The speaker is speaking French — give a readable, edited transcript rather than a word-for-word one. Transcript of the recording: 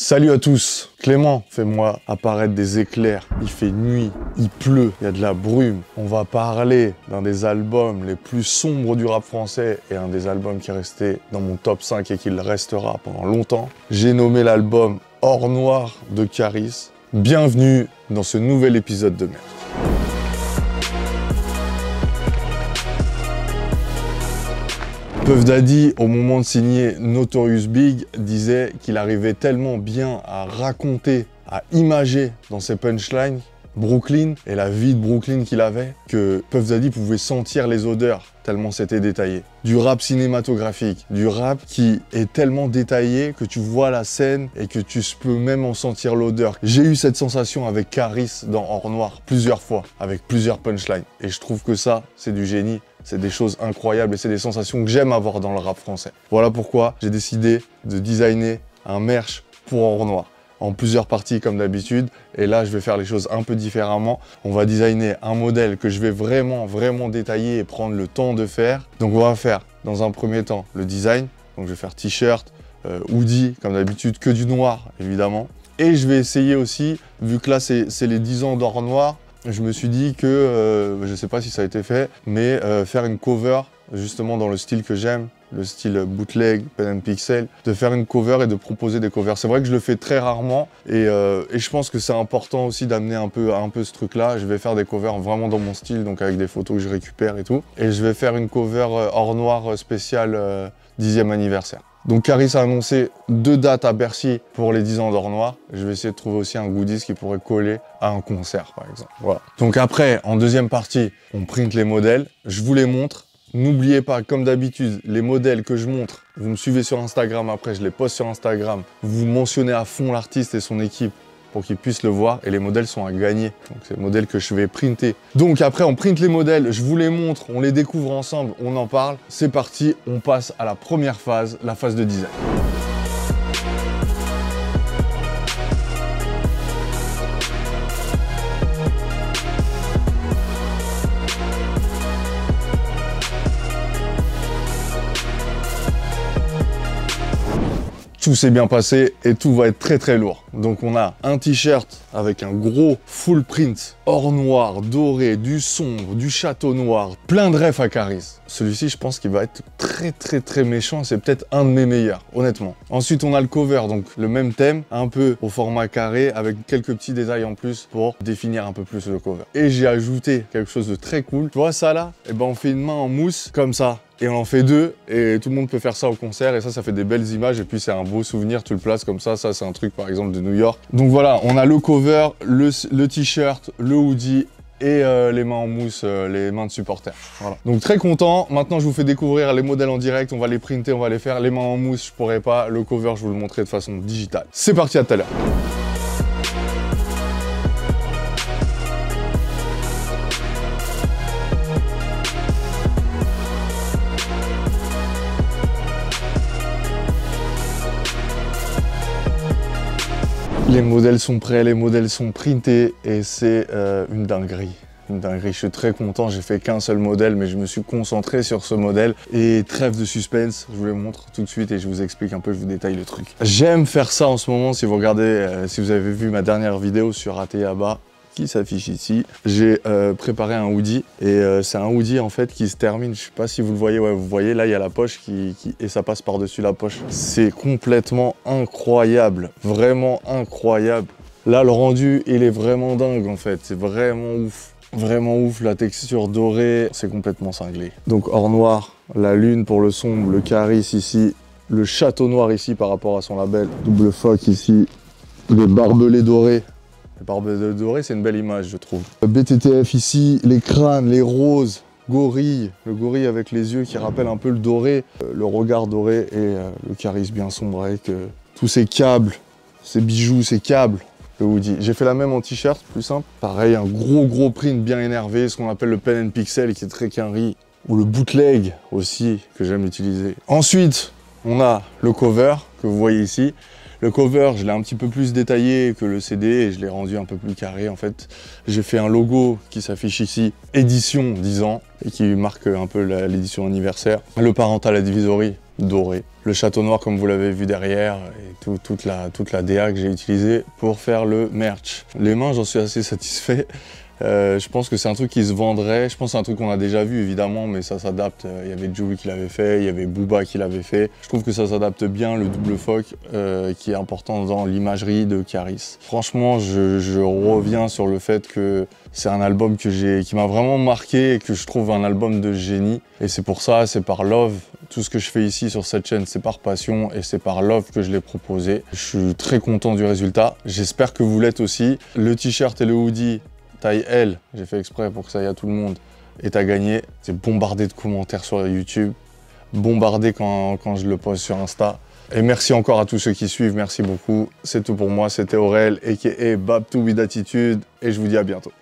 Salut à tous. Clément, fais-moi apparaître des éclairs. Il fait nuit, il pleut, il y a de la brume. On va parler d'un des albums les plus sombres du rap français et un des albums qui est resté dans mon top 5 et qui le restera pendant longtemps. J'ai nommé l'album Or Noir de Caris. Bienvenue dans ce nouvel épisode de Merde. Puff Daddy, au moment de signer Notorious Big, disait qu'il arrivait tellement bien à raconter, à imager dans ses punchlines Brooklyn et la vie de Brooklyn qu'il avait, que Puff Daddy pouvait sentir les odeurs tellement c'était détaillé. Du rap cinématographique, du rap qui est tellement détaillé que tu vois la scène et que tu peux même en sentir l'odeur. J'ai eu cette sensation avec Caris dans Or Noir plusieurs fois, avec plusieurs punchlines. Et je trouve que ça, c'est du génie. C'est des choses incroyables et c'est des sensations que j'aime avoir dans le rap français. Voilà pourquoi j'ai décidé de designer un merch pour Or Noir, en plusieurs parties comme d'habitude. Et là, je vais faire les choses un peu différemment. On va designer un modèle que je vais vraiment détailler et prendre le temps de faire. Donc on va faire, dans un premier temps, le design. Donc je vais faire t-shirt, hoodie, comme d'habitude, que du noir, évidemment. Et je vais essayer aussi, vu que là, c'est les 10 ans d'Or Noir, je me suis dit que, je sais pas si ça a été fait, mais faire une cover, justement dans le style que j'aime, le style bootleg, pen and pixel, de faire une cover et de proposer des covers. C'est vrai que je le fais très rarement et je pense que c'est important aussi d'amener un peu ce truc-là. Je vais faire des covers vraiment dans mon style, donc avec des photos que je récupère et tout. Et je vais faire une cover Or Noir spéciale 10e anniversaire. Donc Caris a annoncé 2 dates à Bercy pour les 10 ans d'Or Noir. Je vais essayer de trouver aussi un goodies qui pourrait coller à un concert, par exemple. Voilà. Donc après, en deuxième partie, on print les modèles. Je vous les montre. N'oubliez pas, comme d'habitude, les modèles que je montre, vous me suivez sur Instagram, après je les poste sur Instagram. Vous mentionnez à fond l'artiste et son équipe pour qu'ils puissent le voir et les modèles sont à gagner. Donc c'est les modèles que je vais printer. Donc après on print les modèles, je vous les montre, on les découvre ensemble, on en parle. C'est parti, on passe à la première phase, la phase de design. Tout s'est bien passé et tout va être très lourd. Donc on a un t-shirt avec un gros full print, or noir, doré, du sombre, du château noir, plein de refs à Caris. Celui-ci, je pense qu'il va être très méchant, c'est peut-être un de mes meilleurs, honnêtement. Ensuite, on a le cover, donc le même thème, un peu au format carré, avec quelques petits détails en plus pour définir un peu plus le cover. Et j'ai ajouté quelque chose de très cool. Tu vois ça là? Et ben on fait une main en mousse, comme ça. Et on en fait 2 et tout le monde peut faire ça au concert et ça fait des belles images et puis c'est un beau souvenir, tu le places comme ça c'est un truc par exemple de New York. Donc voilà, on a le cover, le t-shirt, le hoodie et les mains en mousse, les mains de supporters. Voilà. Donc très content, maintenant je vous fais découvrir les modèles en direct, on va les printer, on va les faire, les mains en mousse je pourrais pas, le cover je vous le montrerai de façon digitale. C'est parti, à tout à l'heure. Les modèles sont prêts, les modèles sont printés et c'est une dinguerie. Une dinguerie, je suis très content, j'ai fait qu'un seul modèle mais je me suis concentré sur ce modèle et trêve de suspense, je vous le montre tout de suite et je vous explique un peu, je vous détaille le truc. J'aime faire ça en ce moment, si vous regardez, si vous avez vu ma dernière vidéo sur Ateyaba, qui s'affiche ici, j'ai préparé un hoodie et c'est un hoodie en fait qui se termine, je sais pas si vous le voyez, ouais vous voyez là il y a la poche et ça passe par-dessus la poche. C'est complètement incroyable, vraiment incroyable. Là le rendu il est vraiment dingue en fait, c'est vraiment ouf. Vraiment ouf, la texture dorée, c'est complètement cinglé. Donc Or Noir, la lune pour le sombre, le Caris ici, le château noir ici par rapport à son label, double phoque ici, les barbelés dorés. Les barbelés dorés, c'est une belle image, je trouve. BTTF ici, les crânes, les roses, gorille, le gorille avec les yeux qui rappellent un peu le doré, le regard doré et le Caris bien sombre avec tous ces câbles, ces bijoux, ces câbles. Le hoodie. J'ai fait la même en t-shirt, plus simple. Pareil, un gros print bien énervé, ce qu'on appelle le pen and pixel qui est très quinri. Ou le bootleg aussi, que j'aime utiliser. Ensuite, on a le cover que vous voyez ici. Le cover, je l'ai un petit peu plus détaillé que le CD et je l'ai rendu un peu plus carré en fait. J'ai fait un logo qui s'affiche ici, édition 10 ans, et qui marque un peu l'édition anniversaire. Le parental advisory, doré. Le château noir comme vous l'avez vu derrière et toute la DA que j'ai utilisée pour faire le merch. Les mains, j'en suis assez satisfait. Je pense que c'est un truc qui se vendrait. Je pense que c'est un truc qu'on a déjà vu évidemment, mais ça s'adapte. Il y avait Joey qui l'avait fait, il y avait Booba qui l'avait fait. Je trouve que ça s'adapte bien, le double phoque qui est important dans l'imagerie de Caris. Franchement, je reviens sur le fait que c'est un album qui m'a vraiment marqué et que je trouve un album de génie. Et c'est pour ça, c'est par love. Tout ce que je fais ici sur cette chaîne, c'est par passion et c'est par love que je l'ai proposé. Je suis très content du résultat. J'espère que vous l'êtes aussi. Le t-shirt et le hoodie taille L, j'ai fait exprès pour que ça aille à tout le monde, et t'as gagné. C'est bombardé de commentaires sur YouTube, bombardé quand je le poste sur Insta. Et merci encore à tous ceux qui suivent, merci beaucoup. C'est tout pour moi, c'était Aurel, a.k.a. Babtou with Attitude, et je vous dis à bientôt.